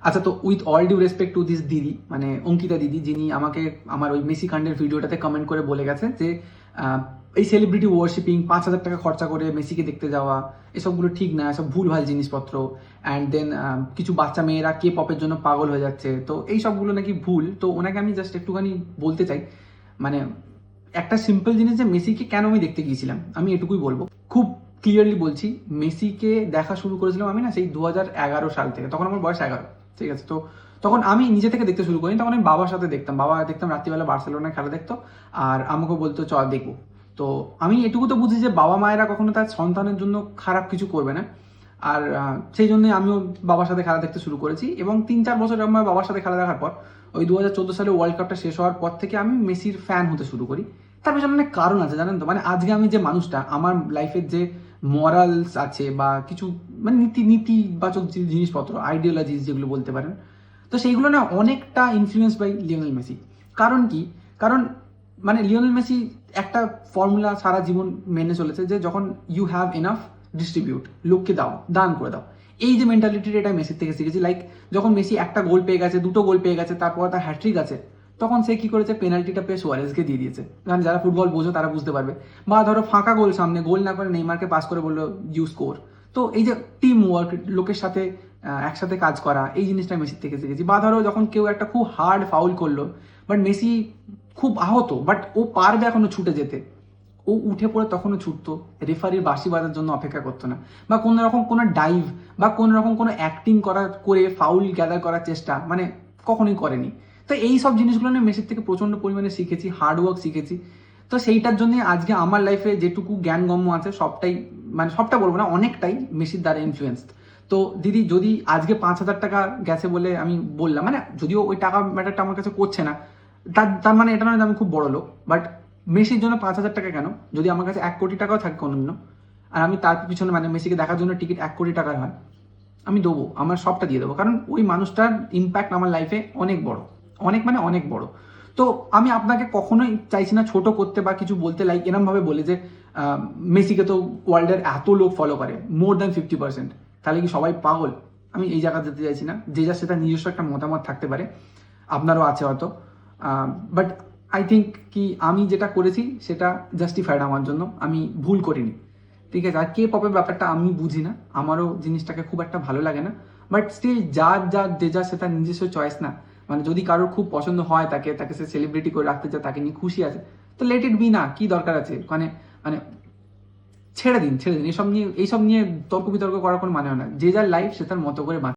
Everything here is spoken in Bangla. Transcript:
আচ্ছা, তো with all due respect to this দিদি, মানে অঙ্কিতা দিদি, যিনি আমাকে আমার ওই মেসি কাণ্ডের ভিডিওটাতে কমেন্ট করে বলে গেছেন যে এই সেলিব্রিটি ওয়ার্শিপিং, 5,000 টাকা খরচা করে মেসিকে দেখতে যাওয়া, এসবগুলো ঠিক না, এসব ভুলভাল জিনিসপত্র। অ্যান্ড দেন কিছু বাচ্চা মেয়েরা কে পপের জন্য পাগল হয়ে যাচ্ছে, তো এই সবগুলো নাকি ভুল। তো ওনাকে আমি জাস্ট একটুখানি বলতে চাই, মানে একটা সিম্পল জিনিস, যে মেসিকে কেন আমি দেখতে গিয়েছিলাম, আমি এটুকুই বলবো। খুব ক্লিয়ারলি বলছি, মেসিকে দেখা শুরু করেছিলাম আমি না সেই 2011 সাল থেকে, তখন আমার বয়স 11, ঠিক আছে? তো তখন আমি নিজে থেকে দেখতে শুরু করিনি, তখন আমি বাবার সাথে দেখতাম, বাবা দেখতাম রাত্রিবেলা বার্সেলোনায় খেলা দেখতো, আর আমাকে বলতো চল দেখবো। তো আমি এটুকু তো বুঝি যে বাবা মায়েরা কখনো তার সন্তানের জন্য খারাপ কিছু করবে না। আর সেই জন্যই আমিও বাবার সাথে খেলা দেখতে শুরু করেছি, এবং 3-4 বছর আমার বাবার সাথে খেলা দেখার পর, ওই 2014 সালে ওয়ার্ল্ড কাপটা শেষ হওয়ার পর থেকে আমি মেসির ফ্যান হতে শুরু করি। তার পেছনে অনেক কারণ আছে, জানেন তো। মানে আজকে আমি যে মানুষটা, আমার লাইফের যে মরালস আছে বা কিছু মানে নীতিবাচক যে জিনিসপত্র, আইডিওলজিস যেগুলো বলতে পারেন, তো সেইগুলো না অনেকটা ইনফ্লুয়েন্স বাই লিওনেল মেসি। কারণ কি? কারণ মানে লিওনেল মেসি একটা ফর্মুলা সারা জীবন মেনে চলেছে, যে যখন ইউ হ্যাভ এনাফ, ডিস্ট্রিবিউট, লোককে দাও, দান করে দাও। এই যে মেন্টালিটিটা, এটা মেসির থেকে শিখেছি। লাইক যখন মেসি একটা গোল পেয়ে গেছে, দুটো গোল পেয়ে গেছে, তারপর তার হ্যাট্রিক আছে, তখন সে কি করেছে, পেনাল্টিটা পেয়ে সুয়ারেজকে দিয়ে দিয়েছে। কারণ যারা ফুটবল বোঝো তারা বুঝতে পারবে। বা ধরো ফাঁকা গোল সামনে, গোল না করে নেইমারকে পাস করে বললো ইউ স্কোর। তো এই যে টিম ওয়ার্ক, লোকের সাথে একসাথে কাজ করা, এই জিনিসটা মেসির থেকে শিখেছি। বা ধরো যখন কেউ একটা খুব হার্ড ফাউল করলো, বাট মেসি খুব আহত, বাট ও পারবে এখনো ছুটে যেতে, ও উঠে পড়ে তখনও ছুটতো, রেফারির বাঁশি বাজার জন্য অপেক্ষা করতো না। বা কোনো রকম কোনো ডাইভ বা কোনো রকম কোনো অ্যাক্টিং করে ফাউল গ্যাদার করার চেষ্টা মানে কখনোই করেনি। তো এই সব জিনিসগুলো আমি মেসির থেকে প্রচণ্ড পরিমাণে শিখেছি, হার্ডওয়ার্ক শিখেছি। তো সেইটার জন্য আজকে আমার লাইফে যেটুকু জ্ঞানগম্য আছে সবটাই, মানে সবটা বলবো না, অনেকটাই মেসির দ্বারা ইনফ্লুয়েন্সড। তো দিদি, যদি আজকে 5,000 টাকা গেছে বলে আমি বললাম, মানে যদিও ওই টাকা ম্যাটারটা আমার কাছে করছে না, তার তার মানে এটা নয় যে আমি খুব বড় লোক। বাট মেসির জন্য 5,000 টাকা কেন, যদি আমার কাছে 1 কোটি টাকাও থাকে কোনোদিনও, আর আমি তার পিছনে মানে মেসিকে দেখার জন্য টিকিট 1 কোটি টাকার হয়, আমি দেবো, আমার সবটা দিয়ে দেবো। কারণ ওই মানুষটার ইম্প্যাক্ট আমার লাইফে অনেক বড়, অনেক মানে অনেক বড়। তো আমি আপনাকে কখনোই চাইছি না ছোট করতে বা কিছু বলতে, লাইক এরমভাবে বলে যে মেসিকে তো ওয়ার্ল্ডের এত লোক ফলো করে, মোর দ্যান 50%, তাহলে কি সবাই পাগল? আমি এই জায়গা যেতে চাইছি না। যে যা সেটা নিজস্ব একটা মতামত থাকতে পারে, আপনারও আছে হয়তো, বাট আই থিঙ্ক কি আমি যেটা করেছি সেটা জাস্টিফাইড আমার জন্য, আমি ভুল করিনি, ঠিক আছে? আর কে পপের ব্যাপারটা আমি বুঝি না, আমারও জিনিসটাকে খুব একটা ভালো লাগে না। বাট স্টিল যার যে যা সেটা নিজস্ব চয়েস না। মানে যদি কারোর খুব পছন্দ হয়, তাকে সে সেলিব্রিটি করে রাখতে চায়, তাকে নিয়ে খুশি আছে, তো লেট ইট বি না, কি দরকার আছে? মানে মানে ছেড়ে দিন। এইসব নিয়ে তর্ক বিতর্ক করার কোনো মানে হয় না। যে যার লাইফ সে তার মতো করে